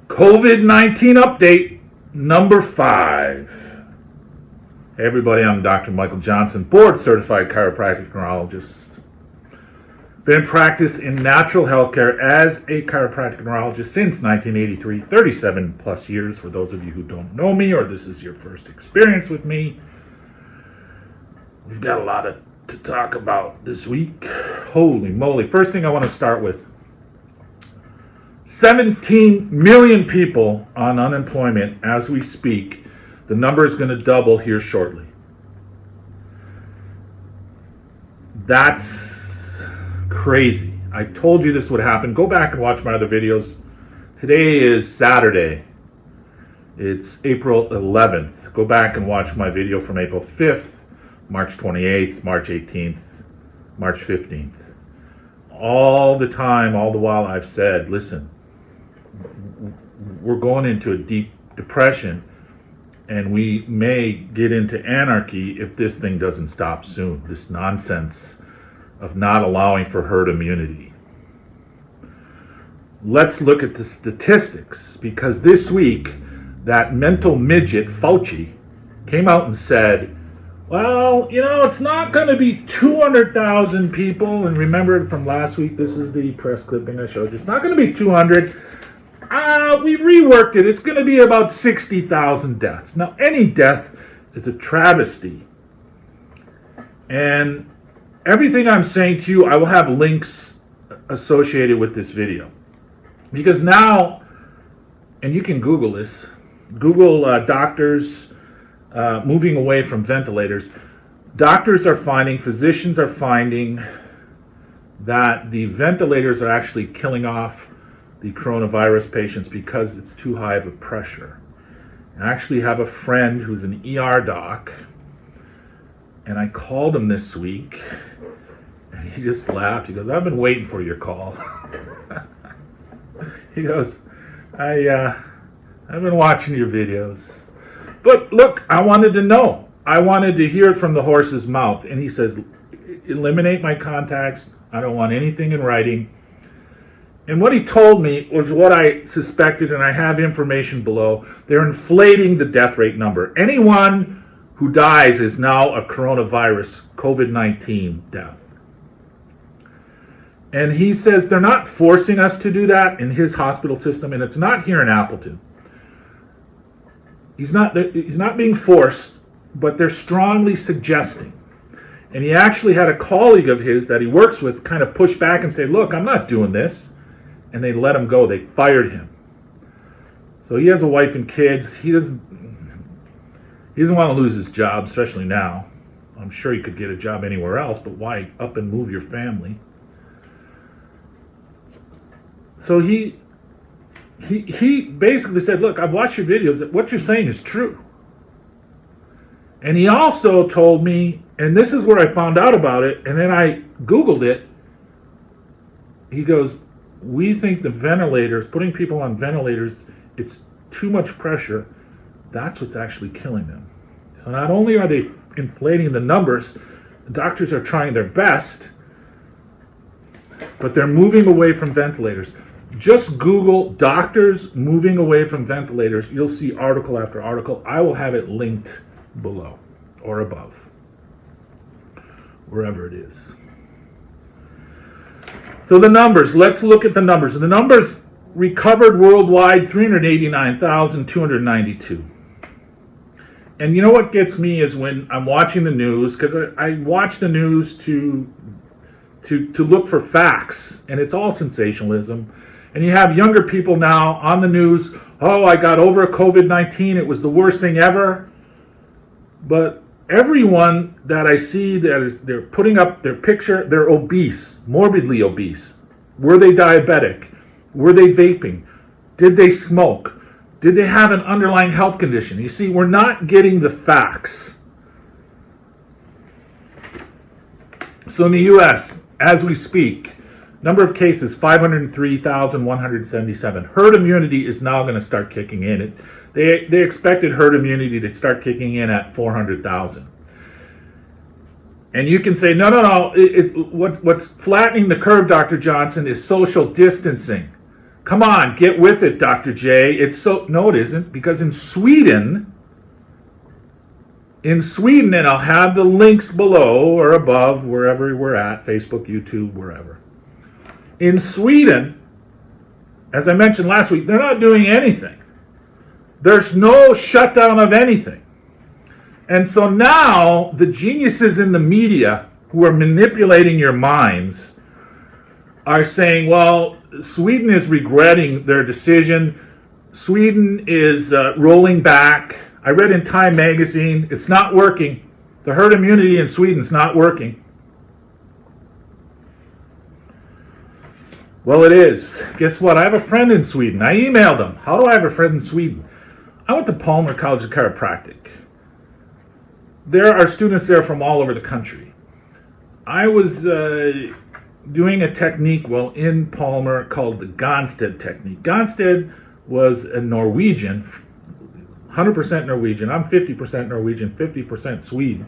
COVID-19 update number 5. Hey everybody, I'm Dr. Michael Johnson, board certified chiropractic neurologist. Been in practice in natural healthcare as a chiropractic neurologist since 1983, 37 plus years for those of you who don't know me or this is your first experience with me. We've got a lot to talk about this week. Holy moly. First thing I want to start with, 17 million people on unemployment as we speak. The number is going to double here shortly. That's crazy. I told you this would happen. Go back and watch my other videos. Today is Saturday. It's April 11th. Go back and watch my video from April 5th, March 28th, March 18th, March 15th. All the time, all the while I've said, listen, we're going into a deep depression and we may get into anarchy if this thing doesn't stop soon. This nonsense of not allowing for herd immunity. Let's look at the statistics, because this week that mental midget Fauci came out and said, well, you know, it's not going to be 200,000 people. And remember from last week, this is the press clipping I showed you. It's not going to be 200. We reworked it. It's going to be about 60,000 deaths. Now, any death is a travesty. And everything I'm saying to you, I will have links associated with this video. Because now, and you can Google this, Google doctors moving away from ventilators. Doctors are finding, physicians are finding that the ventilators are actually killing off the coronavirus patients because it's too high of a pressure. I actually have a friend who's an ER doc, and I called him this week, and he just laughed. He goes, I've been waiting for your call. He goes, I've been watching your videos. But look, I wanted to know. I wanted to hear it from the horse's mouth. And he says, eliminate my contacts. I don't want anything in writing. And what he told me was what I suspected, and I have information below. They're inflating the death rate number. Anyone who dies is now a coronavirus, COVID-19 death. And he says they're not forcing us to do that in his hospital system, and it's not here in Appleton. He's not being forced, but they're strongly suggesting. And he actually had a colleague of his that he works with kind of push back and say, look, I'm not doing this. And they let him go. They fired him. So he has a wife and kids. He doesn't want to lose his job, especially now. I'm sure he could get a job anywhere else, but why up and move your family? So he basically said, look, I've watched your videos. What you're saying is true. And he also told me, and this is where I found out about it, and then I Googled it. He goes, we think the ventilators, putting people on ventilators, it's too much pressure. That's what's actually killing them. So not only are they inflating the numbers, the doctors are trying their best, but they're moving away from ventilators. Just Google doctors moving away from ventilators. You'll see article after article. I will have it linked below or above, wherever it is. So the numbers, let's look at the numbers. The numbers recovered worldwide, 389,292. And you know what gets me is when I'm watching the news, because I watch the news to look for facts, and it's all sensationalism. And you have younger people now on the news, oh, I got over COVID-19, it was the worst thing ever. But everyone that I see they're putting up their picture, they're obese, morbidly obese. Were they diabetic? Were they vaping? Did they smoke? Did they have an underlying health condition? You see, we're not getting the facts. So in the U.S., as we speak, number of cases, 503,177. Herd immunity is now going to start kicking in. They expected herd immunity to start kicking in at 400,000. And you can say, no. What's flattening the curve, Dr. Johnson, is social distancing. Come on, get with it, Dr. J. No, it isn't, because in Sweden, and I'll have the links below or above, wherever we're at, Facebook, YouTube, wherever. In Sweden, as I mentioned last week, they're not doing anything. There's no shutdown of anything. And so now the geniuses in the media who are manipulating your minds are saying, well, Sweden is regretting their decision. Sweden is rolling back. I read in Time magazine, it's not working. The herd immunity in Sweden is not working. Well, it is. Guess what? I have a friend in Sweden. I emailed him. How do I have a friend in Sweden? I went to Palmer College of Chiropractic. There are students there from all over the country. I was doing a technique in Palmer called the Gonstead technique. Gonstead was a Norwegian, 100% Norwegian. I'm 50% Norwegian, 50% Swede.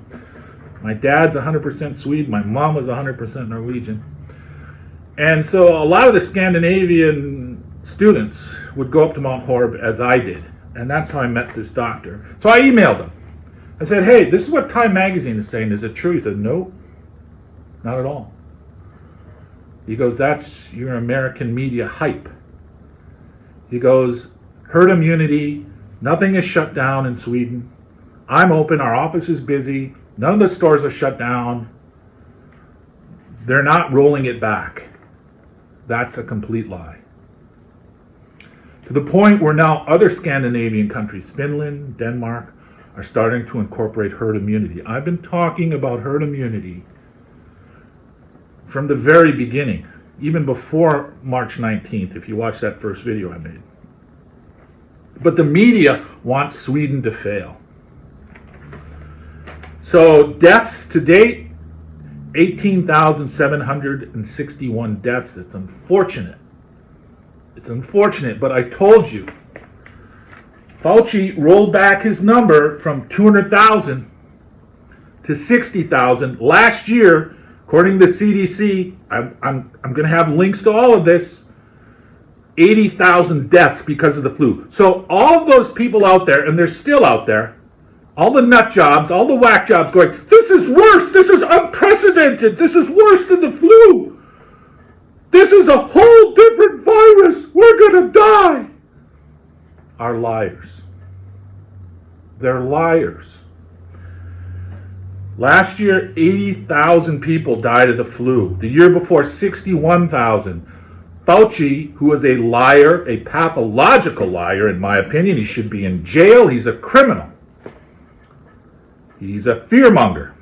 My dad's 100% Swede. My mom was 100% Norwegian. And so a lot of the Scandinavian students would go up to Mount Horeb as I did. And that's how I met this doctor. So I emailed him. I said, hey, this is what Time magazine is saying. Is it true? He said, no, not at all. He goes, that's your American media hype. He goes, herd immunity, nothing is shut down in Sweden. I'm open, our office is busy, none of the stores are shut down. They're not rolling it back. That's a complete lie. To the point where now other Scandinavian countries, Finland, Denmark, are starting to incorporate herd immunity. I've been talking about herd immunity from the very beginning, even before March 19th, if you watch that first video I made. But the media wants Sweden to fail. So deaths to date, 18,761 deaths. It's unfortunate. It's unfortunate, but I told you, Fauci rolled back his number from 200,000 to 60,000 last year. According to the CDC, I'm going to have links to all of this, 80,000 deaths because of the flu. So all of those people out there, and they're still out there, all the nut jobs, all the whack jobs going, this is worse, this is unprecedented, this is worse than the flu. This is a whole different virus, we're going to die. Are liars. They're liars. Last year, 80,000 people died of the flu. The year before, 61,000. Fauci, who is a liar, a pathological liar, in my opinion, he should be in jail. He's a criminal. He's a fearmonger.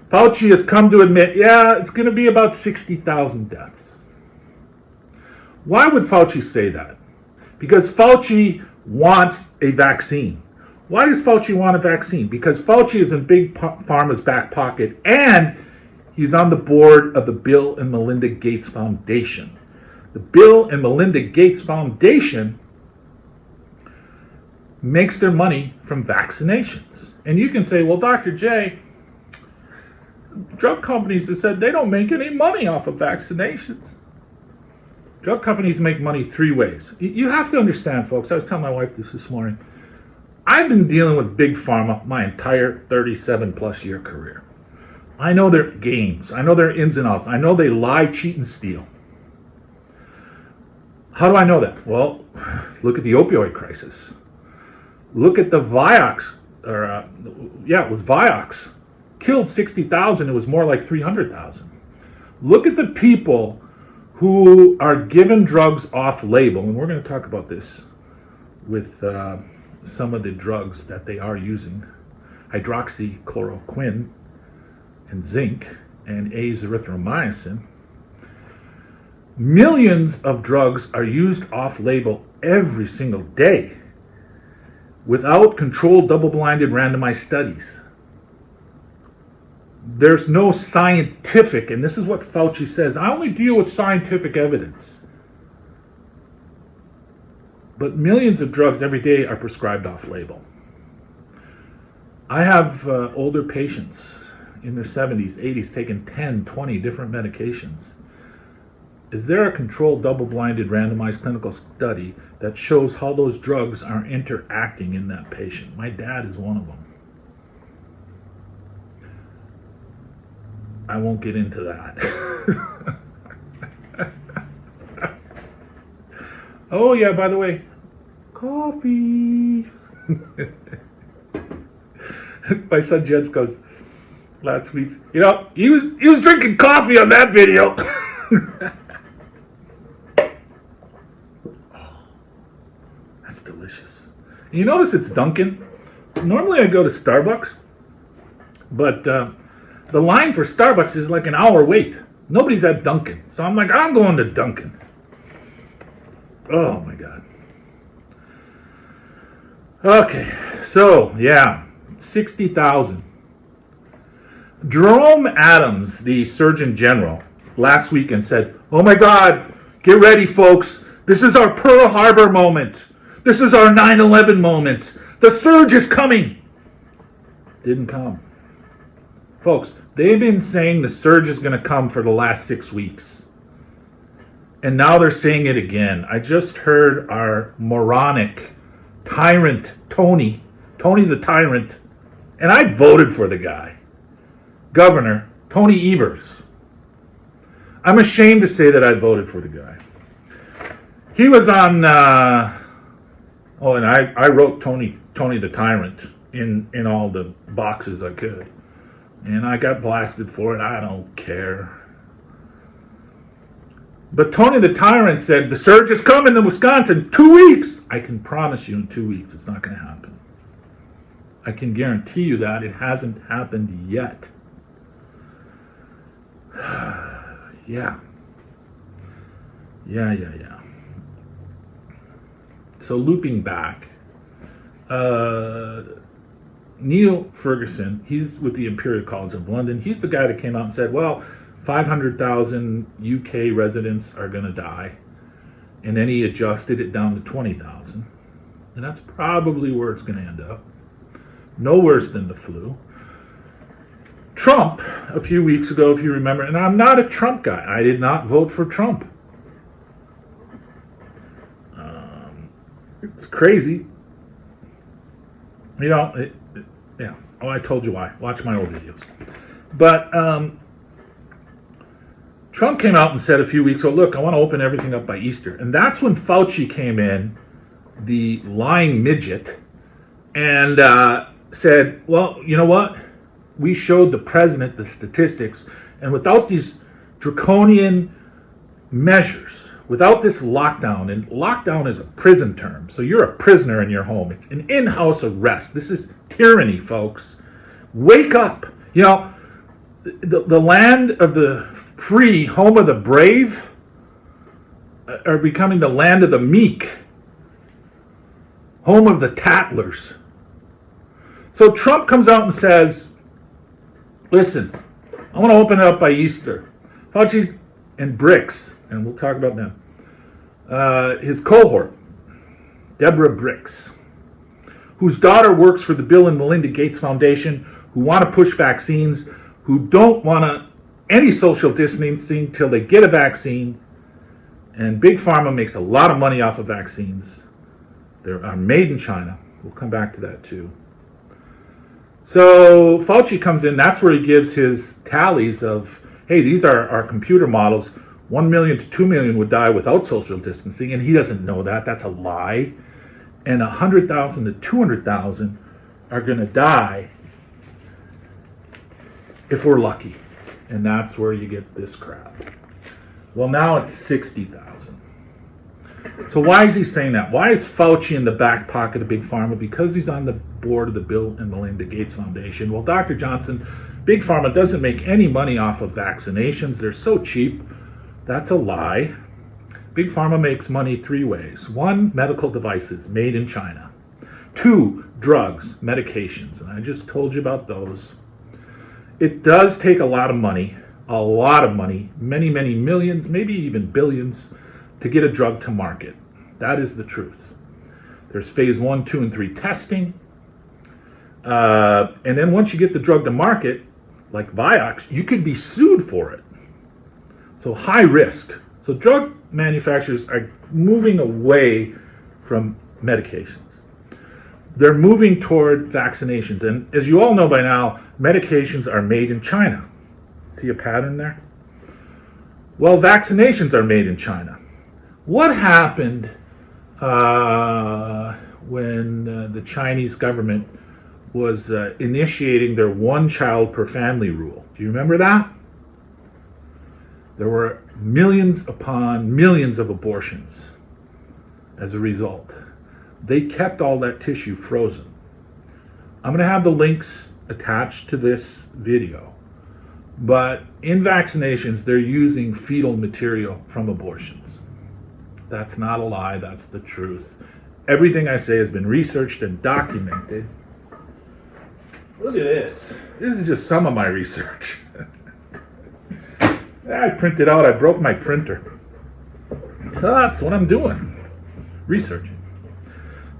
Fauci has come to admit, yeah, it's going to be about 60,000 deaths. Why would Fauci say that? Because Fauci wants a vaccine. Why does Fauci want a vaccine? Because Fauci is in Big Pharma's back pocket, and he's on the board of the Bill and Melinda Gates Foundation. The Bill and Melinda Gates Foundation makes their money from vaccinations. And you can say, well, Dr. J, drug companies have said they don't make any money off of vaccinations. Drug companies make money three ways. You have to understand, folks, I was telling my wife this morning, I've been dealing with Big Pharma my entire 37-plus year career. I know their games. I know their ins and outs. I know they lie, cheat, and steal. How do I know that? Well, look at the opioid crisis. Look at the Vioxx, it was Vioxx. Killed 60,000, it was more like 300,000. Look at the people who are given drugs off-label, and we're going to talk about this with some of the drugs that they are using, hydroxychloroquine and zinc and azithromycin. Millions of drugs are used off-label every single day without controlled, double-blinded, randomized studies. There's no scientific, and this is what Fauci says, I only deal with scientific evidence. But millions of drugs every day are prescribed off-label. I have older patients in their 70s, 80s, taking 10, 20 different medications. Is there a controlled, double-blinded, randomized clinical study that shows how those drugs are interacting in that patient? My dad is one of them. I won't get into that. Oh yeah, by the way, coffee. My son Jens goes last week. You know, he was drinking coffee on that video. Oh, that's delicious. You notice it's Dunkin'. Normally I go to Starbucks, but the line for Starbucks is like an hour wait. Nobody's at Dunkin', so I'm like, I'm going to Dunkin'. Oh my God. Okay, so yeah, 60,000. Jerome Adams, the Surgeon General, last weekend said, oh my God, get ready folks. This is our Pearl Harbor moment. This is our 9/11 moment. The surge is coming. Didn't come. Folks, they've been saying the surge is going to come for the last 6 weeks. And now they're saying it again. I just heard our moronic tyrant, Tony the tyrant, and I voted for the guy, Governor Tony Evers. I'm ashamed to say that I voted for the guy. He was on, and I wrote Tony the tyrant in all the boxes I could. And I got blasted for it. I don't care. But Tony the Tyrant said, the surge is coming to Wisconsin 2 weeks. I can promise you in 2 weeks it's not going to happen. I can guarantee you that. It hasn't happened yet. Yeah. So looping back, Neil Ferguson, he's with the Imperial College of London. He's the guy that came out and said, well, 500,000 UK residents are going to die. And then he adjusted it down to 20,000. And that's probably where it's going to end up. No worse than the flu. Trump, a few weeks ago, if you remember, and I'm not a Trump guy. I did not vote for Trump. It's crazy. You know, yeah. Oh, I told you why. Watch my old videos. But Trump came out and said a few weeks ago, look, I want to open everything up by Easter. And that's when Fauci came in, the lying midget, and said, well, you know what? We showed the president the statistics, and without these draconian measures, without this lockdown, and lockdown is a prison term, so you're a prisoner in your home. It's an in-house arrest. This is tyranny, folks. Wake up. You know, the land of the free, home of the brave, are becoming the land of the meek, home of the tattlers. So Trump comes out and says, listen, I want to open it up by Easter. Fauci and Bricks, and we'll talk about them, his cohort, Deborah Bricks, whose daughter works for the Bill and Melinda Gates Foundation, who want to push vaccines, who don't want any social distancing till they get a vaccine. And Big Pharma makes a lot of money off of vaccines. They are made in China. We'll come back to that too. So Fauci comes in, that's where he gives his tallies of, hey, these are our computer models. 1 million to 2 million would die without social distancing, and he doesn't know that. That's a lie. And 100,000 to 200,000 are going to die if we're lucky. And that's where you get this crap. Well, now it's 60,000. So why is he saying that? Why is Fauci in the back pocket of Big Pharma? Because he's on the board of the Bill and Melinda Gates Foundation. Well, Dr. Johnson, Big Pharma doesn't make any money off of vaccinations. They're so cheap. That's a lie. Big Pharma makes money 3 ways. 1, medical devices made in China. 2, drugs, medications. And I just told you about those. It does take a lot of money, many, many millions, maybe even billions, to get a drug to market. That is the truth. There's phase 1, 2, and 3 testing. And then once you get the drug to market, like Vioxx, you could be sued for it. So high risk. So drug manufacturers are moving away from medications. They're moving toward vaccinations. And as you all know by now, medications are made in China. See a pattern there? Well, vaccinations are made in China. What happened when the Chinese government was initiating their one-child per family rule? Do you remember that? There were millions upon millions of abortions as a result. They kept all that tissue frozen. I'm going to have the links attached to this video. But in vaccinations, they're using fetal material from abortions. That's not a lie, that's the truth. Everything I say has been researched and documented. Look at this. This is just some of my research. I printed out, I broke my printer. So that's what I'm doing, researching.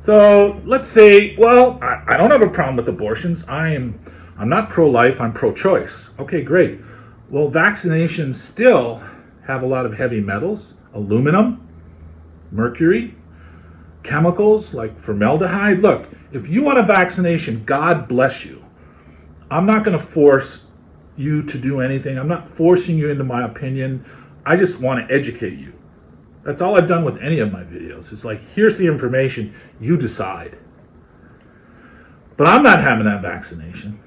So let's say, well, I don't have a problem with abortions. I'm not pro-life, I'm pro-choice. Okay, great. Well, vaccinations still have a lot of heavy metals, aluminum, mercury, chemicals like formaldehyde. Look, if you want a vaccination, God bless you. I'm not going to force you to do anything. I'm not forcing you into my opinion. I just want to educate you. That's all I've done with any of my videos. It's like, here's the information, you decide. But I'm not having that vaccination.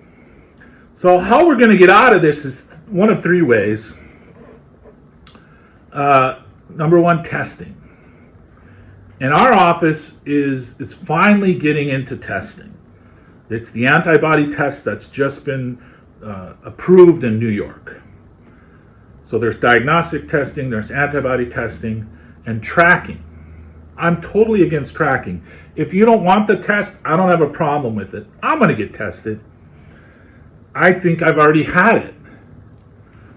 So how we're going to get out of this is one of three ways. Number one, testing. And our office is finally getting into testing. It's the antibody test that's just been approved in New York. So there's diagnostic testing, there's antibody testing, and tracking. I'm totally against tracking. If you don't want the test, I don't have a problem with it. I'm going to get tested. I think I've already had it.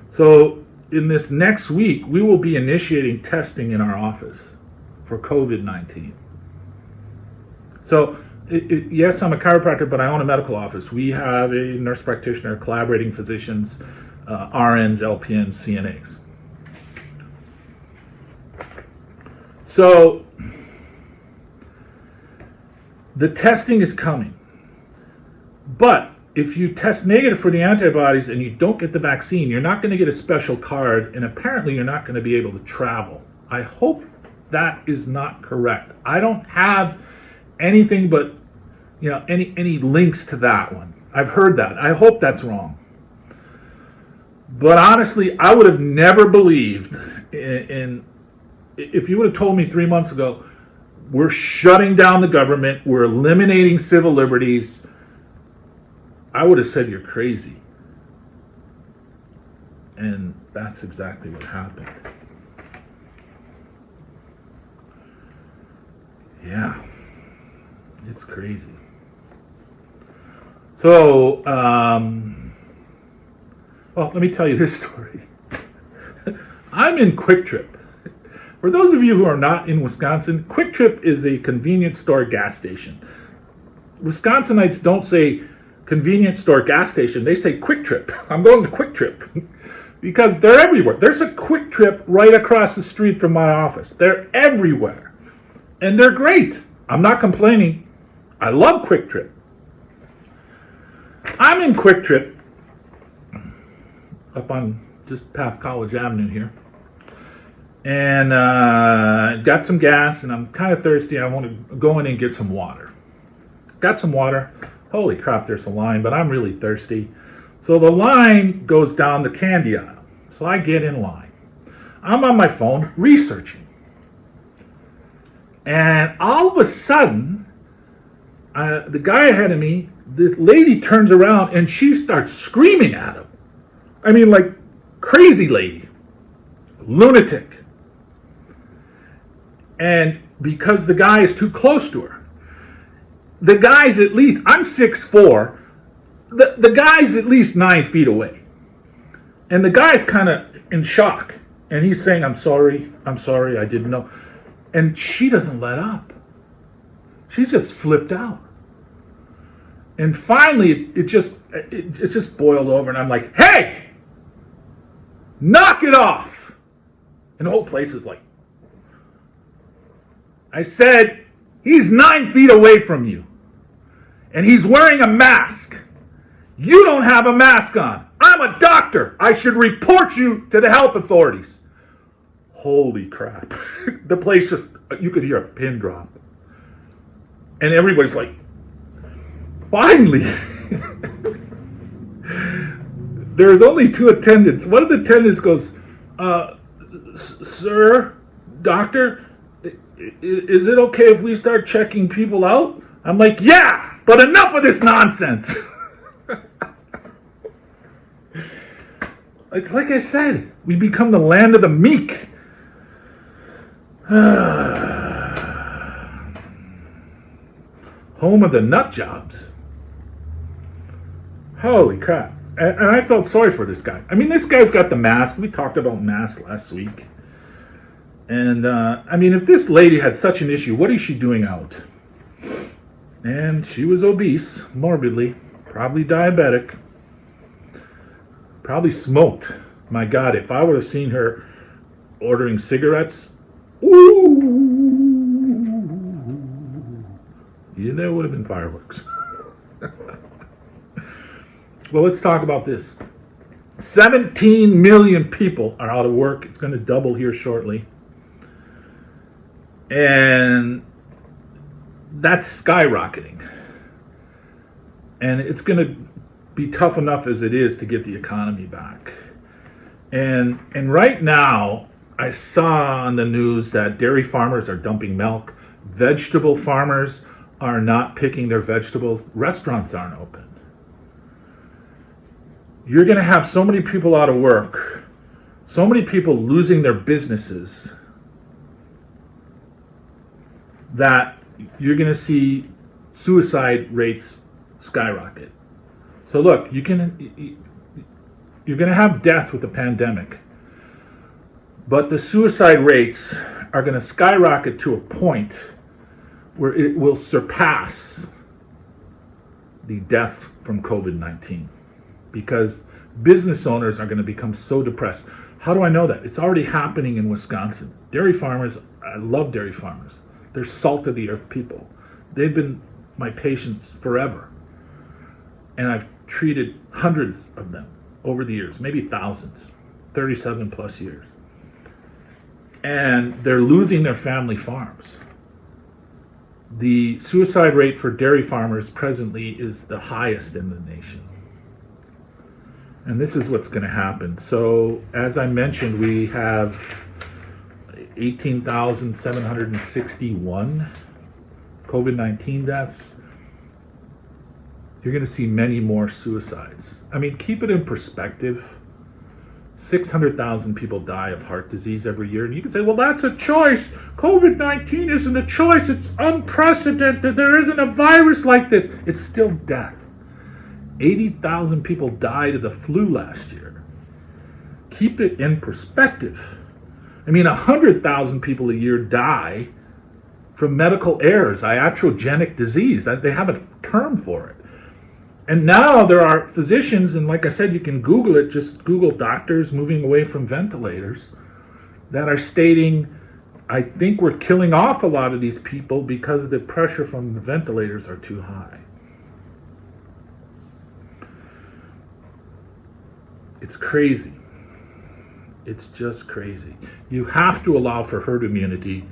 So in this next week, we will be initiating testing in our office for COVID-19. So yes, I'm a chiropractor, but I own a medical office. We have a nurse practitioner, collaborating physicians, RNs, LPNs, CNAs. So the testing is coming. But if you test negative for the antibodies and you don't get the vaccine, you're not going to get a special card, and apparently you're not going to be able to travel. I hope that is not correct. I don't have anything but, any links to that one. I've heard that. I hope that's wrong. But honestly, I would have never believed if you would have told me 3 months ago, we're shutting down the government, we're eliminating civil liberties, I would have said you're crazy. And that's exactly what happened. Yeah, it's crazy. So, well, let me tell you this story. I'm in Quick Trip. For those of you who are not in Wisconsin, Quick Trip is a convenience store gas station. Wisconsinites don't say convenience store gas station, they say Quick Trip. I'm going to Quick Trip because they're everywhere. There's a Quick Trip right across the street from my office. They're everywhere. And they're great. I'm not complaining. I love Quick Trip. I'm in Quick Trip up on just past College Avenue here. And got some gas, and I'm kind of thirsty. I want to go in and get some water. Got some water. Holy crap, there's a line, but I'm really thirsty. So the line goes down the candy aisle. So I get in line. I'm on my phone researching. And all of a sudden, the guy ahead of me, this lady turns around and she starts screaming at him. I mean, like, crazy lady. Lunatic. And because the guy is too close to her. The guy's at least, I'm 6'4", the guy's at least 9 feet away. And the guy's kind of in shock. And he's saying, I'm sorry, I didn't know. And she doesn't let up. She's just flipped out. And finally, it just boiled over, and I'm like, hey! Knock it off! And the whole place is like, I said, he's 9 feet away from you. And he's wearing a mask. You don't have a mask on. I'm a doctor. I should report you to the health authorities. Holy crap. The place just, you could hear a pin drop. And everybody's like, finally. There's only 2 attendants. One of the attendants goes, sir, doctor, is it okay if we start checking people out? I'm like, yeah, but enough of this nonsense. It's like I said, we become the land of the meek. Home of the nut jobs. Holy crap. And I felt sorry for this guy. I mean, this guy's got the mask. We talked about masks last week. And, I mean, if this lady had such an issue, what is she doing out? And she was obese, morbidly, probably diabetic, probably smoked. My God, if I would have seen her ordering cigarettes, ooh, yeah, there would have been fireworks. Well, let's talk about this. 17 million people are out of work. It's going to double here shortly. And that's skyrocketing. And it's going to be tough enough as it is to get the economy back. And right now, I saw on the news that dairy farmers are dumping milk. Vegetable farmers are not picking their vegetables. Restaurants aren't open. You're going to have so many people out of work, so many people losing their businesses, that you're going to see suicide rates skyrocket. So look, you're going to have death with the pandemic, but the suicide rates are going to skyrocket to a point where it will surpass the deaths from COVID-19, because business owners are going to become so depressed. How do I know that? It's already happening in Wisconsin. Dairy farmers, I love dairy farmers. They're salt of the earth people. They've been my patients forever. And I've treated hundreds of them over the years, maybe thousands, 37 plus years. And they're losing their family farms. The suicide rate for dairy farmers presently is the highest in the nation. And this is what's going to happen. So, as I mentioned, we have 18,761 COVID-19 deaths. You're going to see many more suicides. I mean, keep it in perspective. 600,000 people die of heart disease every year. And you can say, well, that's a choice. COVID-19 isn't a choice. It's unprecedented. There isn't a virus like this. It's still death. 80,000 people died of the flu last year. Keep it in perspective. I mean, 100,000 people a year die from medical errors, iatrogenic disease. They have a term for it. And now there are physicians, and like I said, you can Google it, just Google doctors moving away from ventilators, that are stating, I think we're killing off a lot of these people because the pressure from the ventilators are too high. It's crazy. It's just crazy. You have to allow for herd immunity.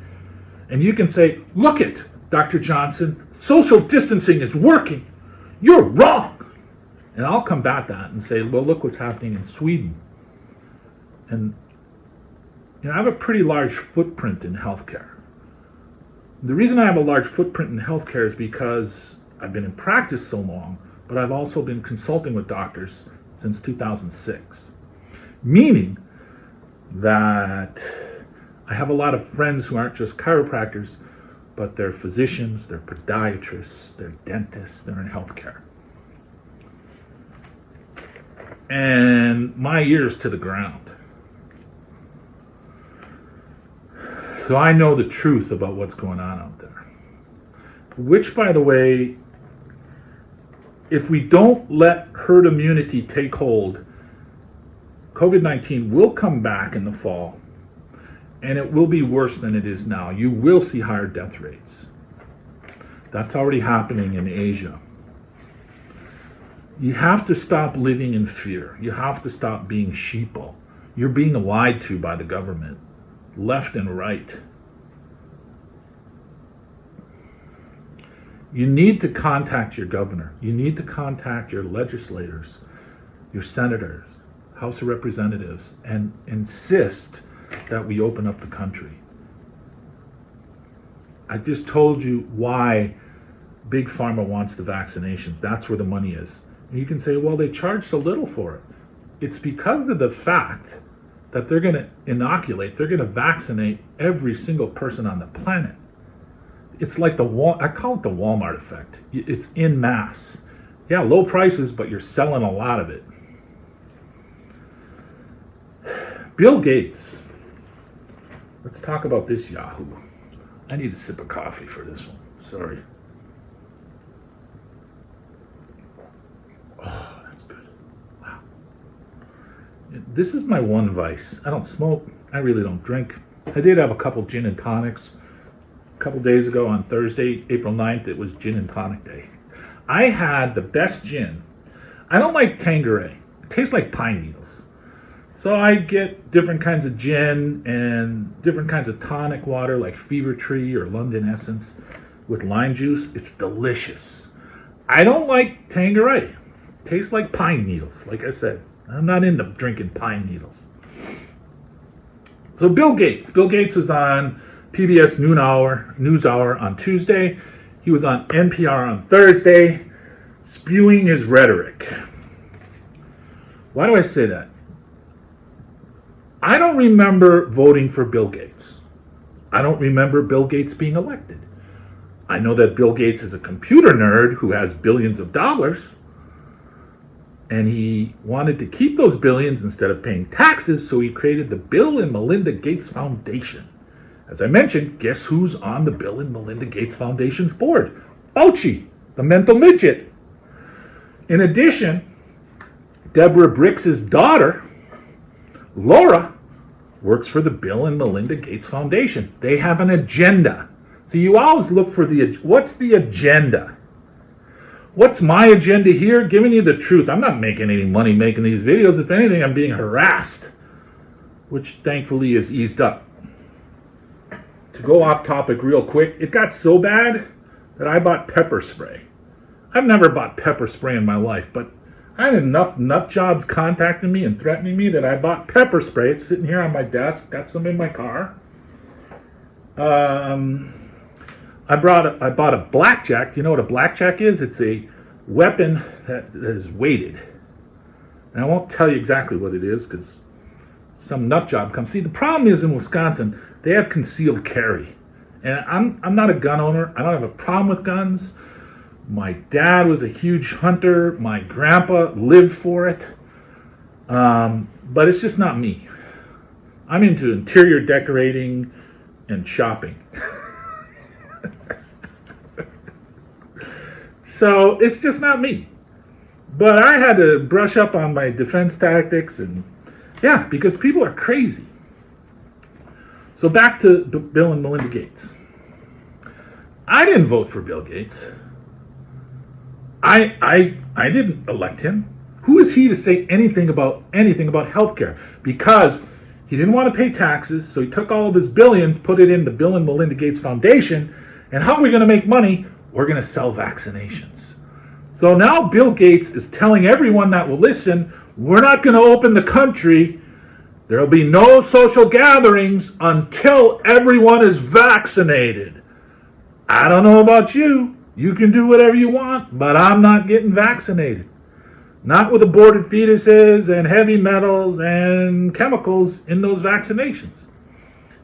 And you can say, look it, Dr. Johnson, social distancing is working. You're wrong. And I'll combat that and say, well, look what's happening in Sweden. And I have a pretty large footprint in healthcare. The reason I have a large footprint in healthcare is because I've been in practice so long, but I've also been consulting with doctors since 2006. Meaning that I have a lot of friends who aren't just chiropractors, but they're physicians, they're podiatrists, they're dentists, they're in healthcare. And my ear's to the ground. So I know the truth about what's going on out there. Which, by the way, if we don't let herd immunity take hold, COVID-19 will come back in the fall. And it will be worse than it is now. You will see higher death rates. That's already happening in Asia. You have to stop living in fear. You have to stop being sheeple. You're being lied to by the government, left and right. You need to contact your governor. You need to contact your legislators, your senators, House of Representatives, and insist that we open up the country. I just told you why Big Pharma wants the vaccinations. That's where the money is. And you can say, well, they charge so little for it. It's because of the fact that they're going to inoculate, they're going to vaccinate every single person on the planet. It's like I call it the Walmart effect. It's in mass. Yeah, low prices, but you're selling a lot of it. Bill Gates. Let's talk about this Yahoo. I need a sip of coffee for this one. Sorry. Oh, that's good. Wow. This is my one vice. I don't smoke. I really don't drink. I did have a couple gin and tonics. A couple days ago on Thursday, April 9th, it was gin and tonic day. I had the best gin. I don't like Tanqueray. It tastes like pine needles. So I get different kinds of gin and different kinds of tonic water like Fever Tree or London Essence with lime juice. It's delicious. I don't like Tanqueray. It tastes like pine needles, like I said. I'm not into drinking pine needles. So Bill Gates was on PBS NewsHour on Tuesday. He was on NPR on Thursday, spewing his rhetoric. Why do I say that? I don't remember voting for Bill Gates. I don't remember Bill Gates being elected. I know that Bill Gates is a computer nerd who has billions of dollars, and he wanted to keep those billions instead of paying taxes, so he created the Bill and Melinda Gates Foundation. As I mentioned, guess who's on the Bill and Melinda Gates Foundation's board? Fauci, the mental midget. In addition, Deborah Briggs' daughter, Laura, works for the Bill and Melinda Gates Foundation. They have an agenda. So you always look for what's the agenda? What's my agenda here? Giving you the truth. I'm not making any money making these videos. If anything, I'm being harassed, which thankfully is eased up. To go off topic real quick, it got so bad that I bought pepper spray. I've never bought pepper spray in my life, but I had enough nut jobs contacting me and threatening me that I bought pepper spray. It's sitting here on my desk. Got some in my car. I bought a blackjack. You know what a blackjack is? It's a weapon that is weighted. And I won't tell you exactly what it is because some nut job comes. See, the problem is in Wisconsin, they have concealed carry. And I'm not a gun owner. I don't have a problem with guns. My dad was a huge hunter. My grandpa lived for it. But it's just not me. I'm into interior decorating and shopping. So it's just not me. But I had to brush up on my defense tactics, and yeah, because people are crazy. So back to Bill and Melinda Gates. I didn't vote for Bill Gates. I didn't elect him. Who is he to say anything about healthcare? Because he didn't want to pay taxes, so he took all of his billions, put it in the Bill and Melinda Gates Foundation, and how are we going to make money? We're going to sell vaccinations. So now Bill Gates is telling everyone that will listen, we're not going to open the country. There will be no social gatherings until everyone is vaccinated. I don't know about you. You can do whatever you want, but I'm not getting vaccinated. Not with aborted fetuses and heavy metals and chemicals in those vaccinations.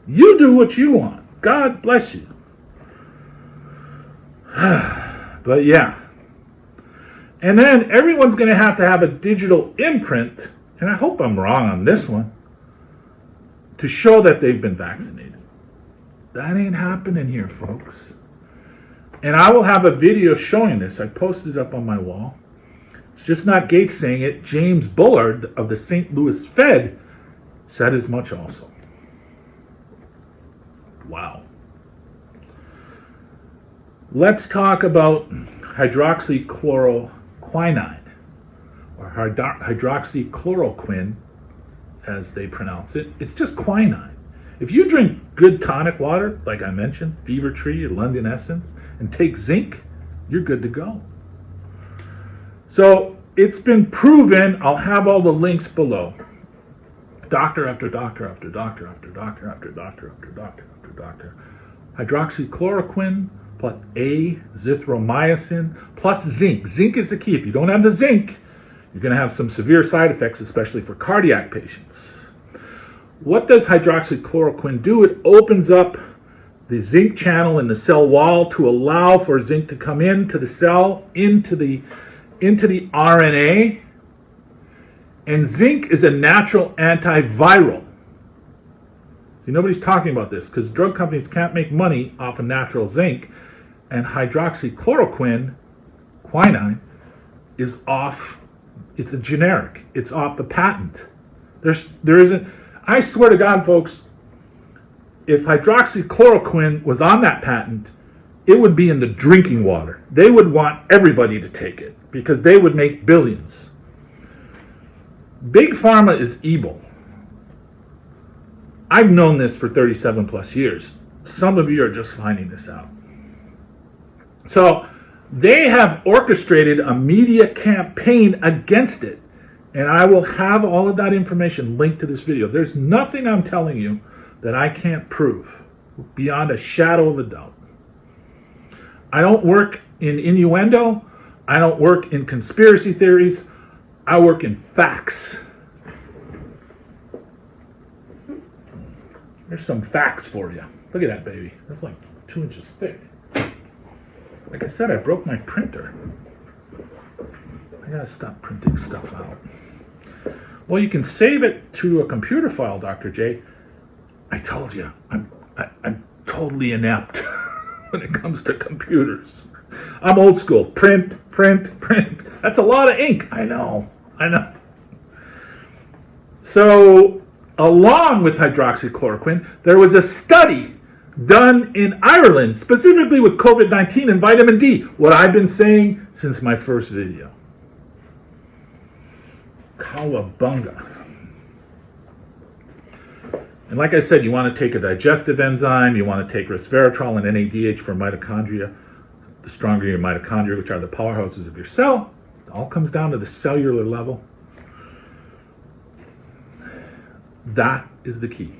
You do what you want. God bless you. But yeah. And then everyone's going to have a digital imprint, and I hope I'm wrong on this one, to show that they've been vaccinated. That ain't happening here, folks. And I will have a video showing this. I posted it up on my wall. It's just not Gates saying it. James Bullard of the St. Louis Fed said as much also. Wow. Let's talk about hydroxychloroquine, or hydroxychloroquine, as they pronounce it. It's just quinine. If you drink good tonic water, like I mentioned, Fever Tree or London Essence, and take zinc, you're good to go. So it's been proven. I'll have all the links below. Doctor after doctor after doctor after doctor after doctor after doctor after doctor. Hydroxychloroquine plus azithromycin plus zinc. Zinc is the key. If you don't have the zinc, you're going to have some severe side effects, especially for cardiac patients. What does hydroxychloroquine do? It opens up the zinc channel in the cell wall to allow for zinc to come into the cell, into the RNA. And zinc is a natural antiviral. See, nobody's talking about this because drug companies can't make money off of natural zinc, and hydroxychloroquine, quinine, is off. It's a generic. It's off the patent. There isn't. I swear to God, folks, if hydroxychloroquine was on that patent, it would be in the drinking water. They would want everybody to take it because they would make billions. Big Pharma is evil. I've known this for 37 plus years. Some of you are just finding this out. So they have orchestrated a media campaign against it. And I will have all of that information linked to this video. There's nothing I'm telling you that I can't prove beyond a shadow of a doubt. I don't work in innuendo. I don't work in conspiracy theories. I work in facts. There's some facts for you. Look at that baby. That's like 2 inches thick. Like I said, I broke my printer. I gotta stop printing stuff out. Well, you can save it to a computer file, Dr. J. I told you, I'm totally inept when it comes to computers. I'm old school. Print. That's a lot of ink. I know. So, along with hydroxychloroquine, there was a study done in Ireland, specifically with COVID-19 and vitamin D, what I've been saying since my first video. Cowabunga. And like I said, you want to take a digestive enzyme, you want to take resveratrol and NADH for mitochondria. The stronger your mitochondria, which are the powerhouses of your cell, it all comes down to the cellular level. That is the key.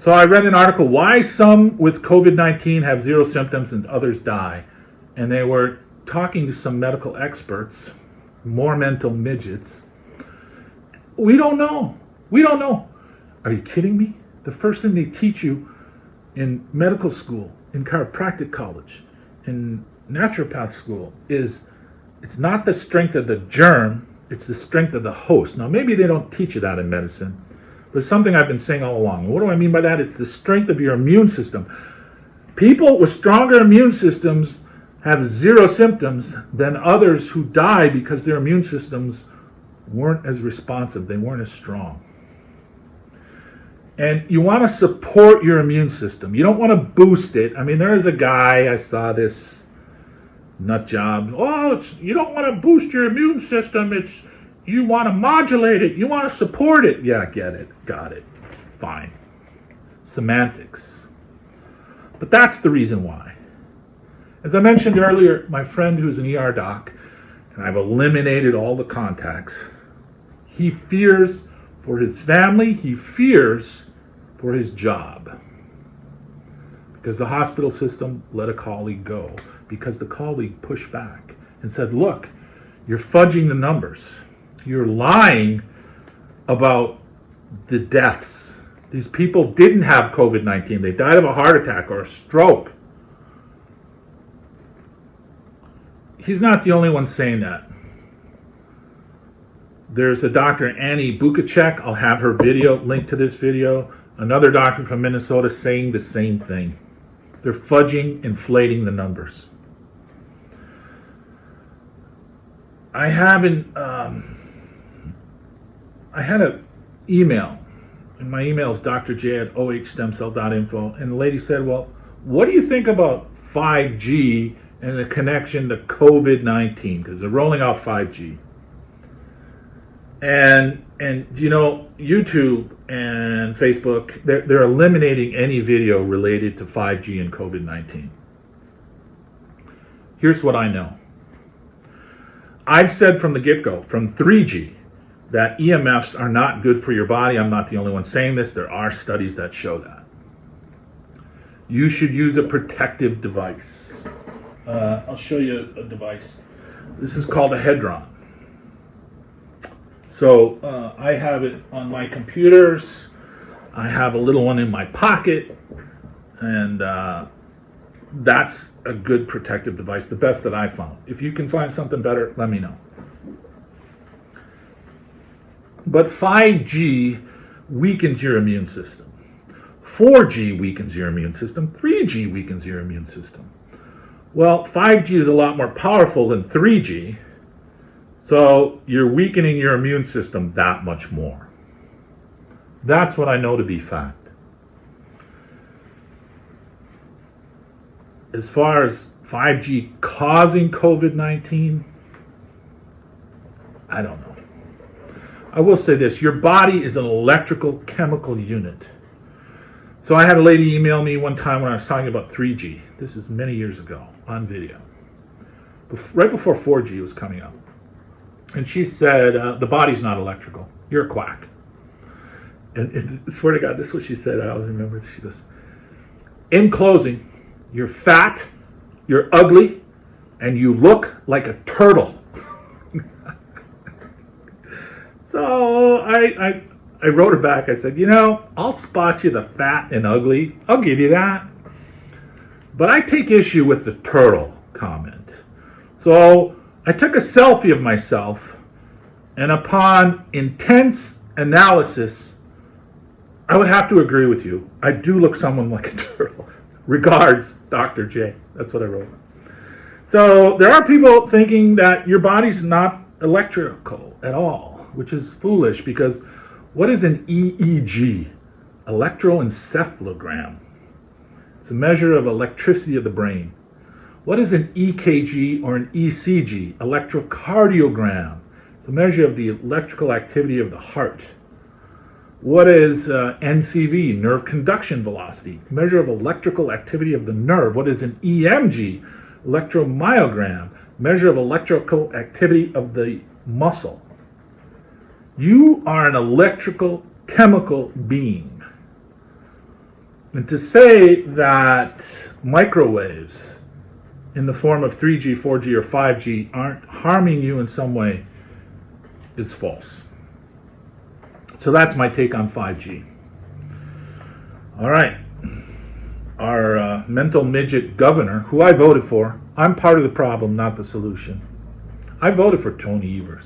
So I read an article, why some with COVID-19 have zero symptoms and others die. And they were talking to some medical experts, more mental midgets. We don't know. Are you kidding me? The first thing they teach you in medical school, in chiropractic college, in naturopath school is it's not the strength of the germ, it's the strength of the host. Now maybe they don't teach you that in medicine, but it's something I've been saying all along. What do I mean by that? It's the strength of your immune system. People with stronger immune systems have zero symptoms than others who die because their immune systems weren't as responsive, they weren't as strong. And you want to support your immune system. You don't want to boost it. I mean, there is a guy, I saw this nut job. Oh, you don't want to boost your immune system. You want to modulate it. You want to support it. Yeah, get it. Got it. Fine. Semantics. But that's the reason why. As I mentioned earlier, my friend who's an ER doc, and I've eliminated all the contacts, he fears for his family, he fears for his job. Because the hospital system let a colleague go. Because the colleague pushed back and said, look, you're fudging the numbers. You're lying about the deaths. These people didn't have COVID-19. They died of a heart attack or a stroke. He's not the only one saying that. There's a Dr. Annie Bukacek. I'll have her video linked to this video. Another doctor from Minnesota saying the same thing. They're fudging, inflating the numbers. I had an email. and my email is drj@ohstemcell.info, and the lady said, well, what do you think about 5G and the connection to COVID-19? Because they're rolling out 5G. And you know, YouTube and Facebook, they're eliminating any video related to 5G and COVID-19. Here's what I know. I've said from the get-go, from 3G, that EMFs are not good for your body. I'm not the only one saying this. There are studies that show that. You should use a protective device. I'll show you a device. This is called a Hedron. So I have it on my computers. I have a little one in my pocket, and that's a good protective device, the best that I found. If you can find something better, let me know. But 5G weakens your immune system. 4G weakens your immune system. 3G weakens your immune system. Well, 5G is a lot more powerful than 3G, so you're weakening your immune system that much more. That's what I know to be fact. As far as 5G causing COVID-19, I don't know. I will say this, your body is an electrical chemical unit. So I had a lady email me one time when I was talking about 3G. This is many years ago on video. Right before 4G was coming out. And she said, the body's not electrical. You're a quack. And swear to God, this is what she said. I always remember. She goes, in closing, you're fat, you're ugly, and you look like a turtle. So I wrote her back. I said, you know, I'll spot you the fat and ugly. I'll give you that. But I take issue with the turtle comment. So I took a selfie of myself, and upon intense analysis, I would have to agree with you. I do look someone like a turtle. Regards, Dr. J. That's what I wrote. So there are people thinking that your body's not electrical at all, which is foolish, because what is an EEG? Electroencephalogram. It's a measure of electricity of the brain. What is an EKG or an ECG? Electrocardiogram. It's a measure of the electrical activity of the heart. What is NCV? Nerve conduction velocity. Measure of electrical activity of the nerve. What is an EMG? Electromyogram. Measure of electrical activity of the muscle. You are an electrical chemical being. And to say that microwaves in the form of 3G, 4G, or 5G aren't harming you in some way is false. So that's my take on 5G. All right. Our mental midget governor, who I voted for, I'm part of the problem, not the solution. I voted for Tony Evers.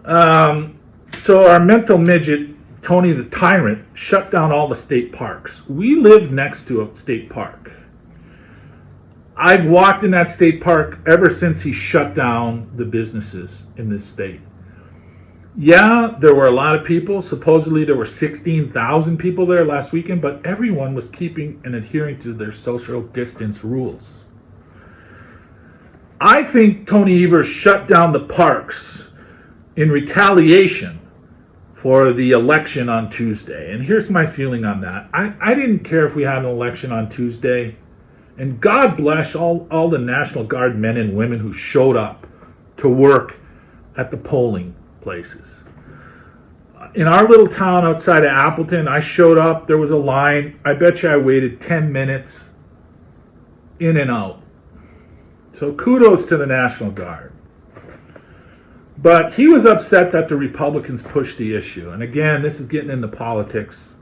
So our mental midget, Tony the Tyrant, shut down all the state parks. We live next to a state park. I've walked in that state park ever since he shut down the businesses in this state. Yeah, there were a lot of people. Supposedly there were 16,000 people there last weekend, but everyone was keeping and adhering to their social distance rules. I think Tony Evers shut down the parks in retaliation for the election on Tuesday. And here's my feeling on that. I didn't care if we had an election on Tuesday. And God bless all the National Guard men and women who showed up to work at the polling places. In our little town outside of Appleton, I showed up, there was a line. I bet you I waited 10 minutes in and out. So kudos to the National Guard. But he was upset that the Republicans pushed the issue. And again, this is getting into politics.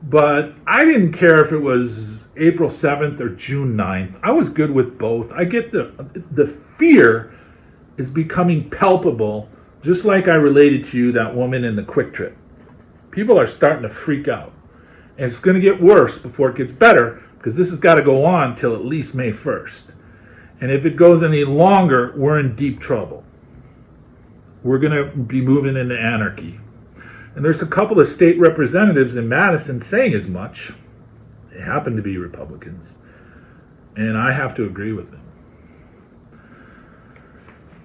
But I didn't care if it was April 7th or June 9th. I was good with both. I get the fear is becoming palpable, just like I related to you, that woman in the Quick Trip. People are starting to freak out. And it's going to get worse before it gets better, because this has got to go on till at least May 1st. And if it goes any longer, we're in deep trouble. We're going to be moving into anarchy. And there's a couple of state representatives in Madison saying as much. They happen to be Republicans. And I have to agree with them.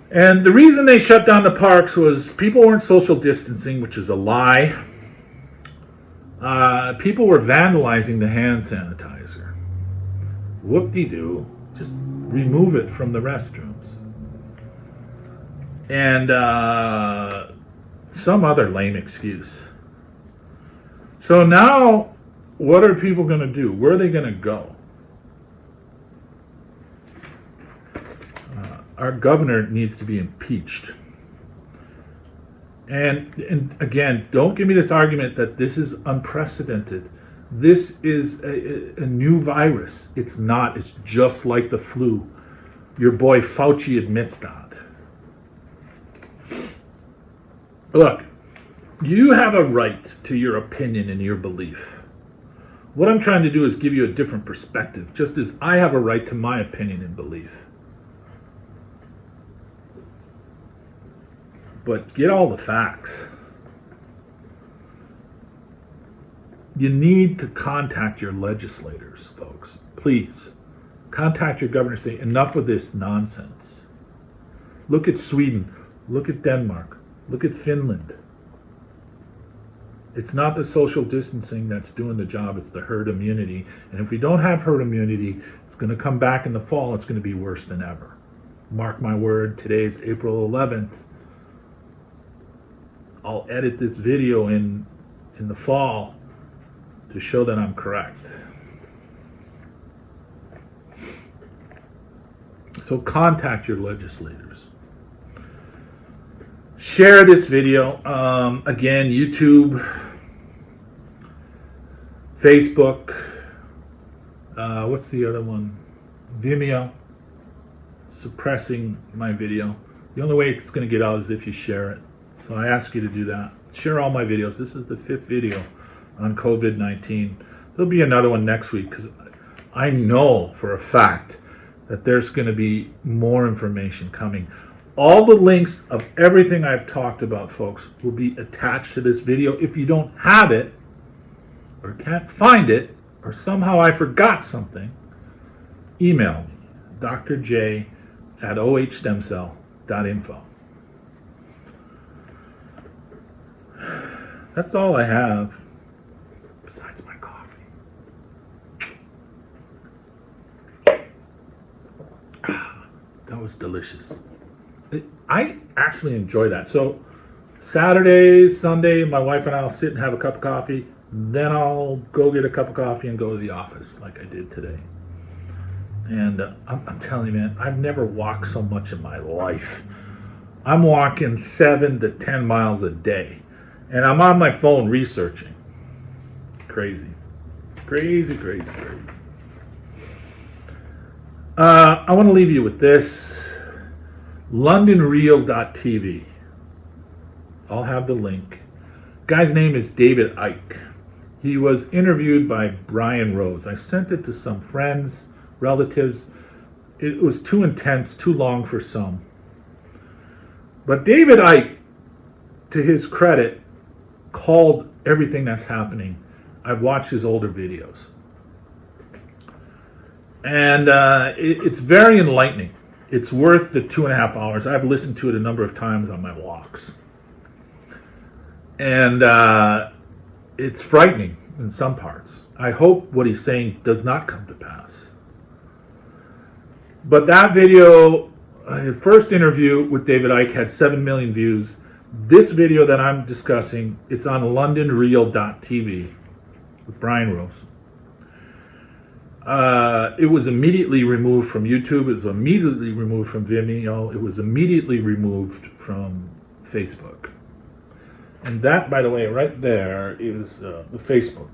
And the reason they shut down the parks was people weren't social distancing, which is a lie. People were vandalizing the hand sanitizer. Whoop-de-doo. Just remove it from the restrooms. And some other lame excuse. So now, what are people going to do? Where are they going to go? Our governor needs to be impeached. And again, don't give me this argument that this is unprecedented. This is a new virus. It's not. It's just like the flu. Your boy Fauci admits that. Look, you have a right to your opinion and your belief. What I'm trying to do is give you a different perspective, just as I have a right to my opinion and belief. But get all the facts. You need to contact your legislators, folks. Please. Contact your governor. Say, enough of this nonsense. Look at Sweden. Look at Denmark. Look at Finland. It's not the social distancing that's doing the job. It's the herd immunity. And if we don't have herd immunity, it's going to come back in the fall. It's going to be worse than ever. Mark my word. Today's April 11th. I'll edit this video in the fall to show that I'm correct. So contact your legislators. Share this video. Again, YouTube, Facebook, what's the other one? Vimeo, suppressing my video. The only way it's going to get out is if you share it. So I ask you to do that. Share all my videos. This is the 5th video on COVID-19. There'll be another one next week because I know for a fact that there's going to be more information coming. All the links of everything I've talked about, folks, will be attached to this video. If you don't have it or can't find it or somehow I forgot something, email me, drj@ohstemcell.info. That's all I have, besides my coffee. That was delicious. I actually enjoy that. So Saturday, Sunday, my wife and I will sit and have a cup of coffee. Then I'll go get a cup of coffee and go to the office like I did today. And I'm telling you, man, I've never walked so much in my life. I'm walking 7 to 10 miles a day. And I'm on my phone researching. Crazy. Crazy, crazy, crazy. I want to leave you with this. LondonReal.tv. I'll have the link. Guy's name is David Icke. He was interviewed by Brian Rose. I sent it to some friends, relatives. It was too intense, too long for some. But David Icke, to his credit, called everything that's happening. I've watched his older videos. And it's very enlightening. It's worth the 2.5 hours. I've listened to it a number of times on my walks. And it's frightening in some parts. I hope what he's saying does not come to pass. But that video, his first interview with David Icke had 7 million views. This video that I'm discussing, it's on LondonReal.tv with Brian Rose. It was immediately removed from YouTube. It was immediately removed from Vimeo. It was immediately removed from Facebook. And that, by the way, right there is the Facebook,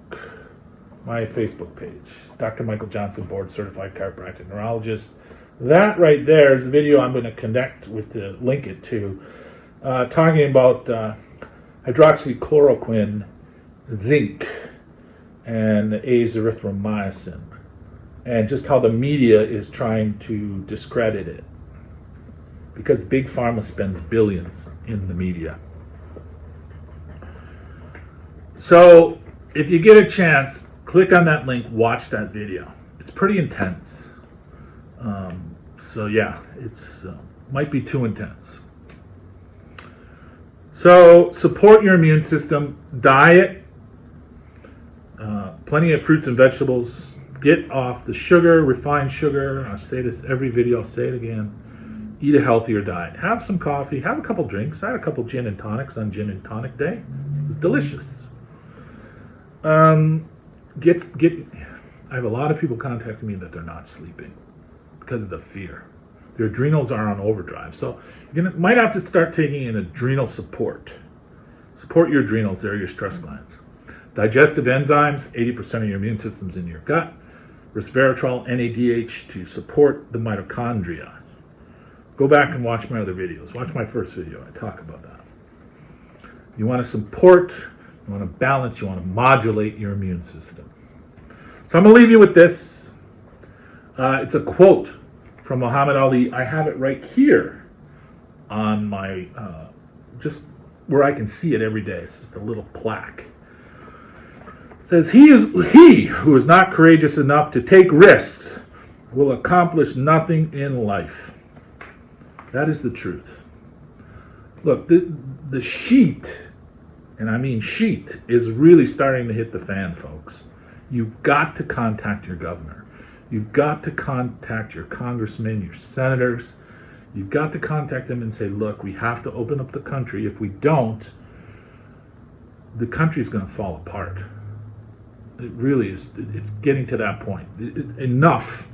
my Facebook page. Dr. Michael Johnson, board certified chiropractic neurologist. That right there is the video I'm going to connect with, link it to. Talking about hydroxychloroquine, zinc, and azithromycin, and just how the media is trying to discredit it because Big Pharma spends billions in the media. So if you get a chance, click on that link, watch that video. It's pretty intense. So yeah, it's might be too intense. So support your immune system. Diet, plenty of fruits and vegetables. Get off the sugar, refined sugar. I say this every video, I'll say it again. Eat a healthier diet. Have some coffee, have a couple drinks. I had a couple gin and tonics on gin and tonic day. It was delicious. I have a lot of people contacting me that they're not sleeping because of the fear. Their adrenals are on overdrive. So you might have to start taking an adrenal support. Support your adrenals, they're your stress glands. Digestive enzymes, 80% of your immune system's in your gut. Resveratrol, NADH to support the mitochondria. Go back and watch my other videos. Watch my first video, I talk about that. You want to support, you want to balance, you want to modulate your immune system. So I'm going to leave you with this. It's a quote from Muhammad Ali. I have it right here on my, just where I can see it every day. It's just a little plaque. It says, he who is not courageous enough to take risks will accomplish nothing in life. That is the truth. Look, the sheet, and I mean sheet, is really starting to hit the fan, folks. You've got to contact your governor. You've got to contact your congressmen, your senators. You've got to contact them and say, look, we have to open up the country. If we don't, the country's going to fall apart. It really is. It's getting to that point. Enough.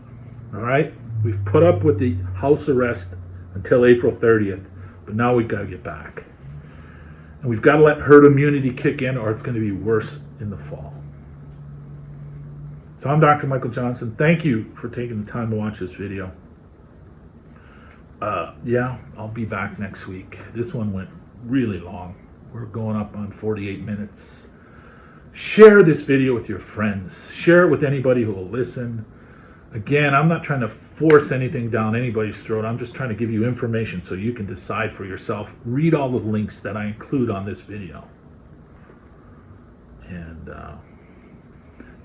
All right? We've put up with the house arrest until April 30th, but now we've got to get back. And we've got to let herd immunity kick in, or it's going to be worse in the fall. So I'm Dr. Michael Johnson. Thank you for taking the time to watch this video. Yeah, I'll be back next week. This one went really long. We're going up on 48 minutes. Share this video with your friends. Share it with anybody who will listen. Again, I'm not trying to force anything down anybody's throat. I'm just trying to give you information so you can decide for yourself. Read all the links that I include on this video. And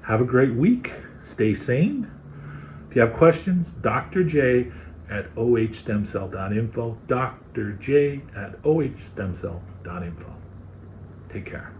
have a great week. Stay sane. If you have questions, Dr. J at ohstemcell.info. Dr. J at ohstemcell.info. Take care.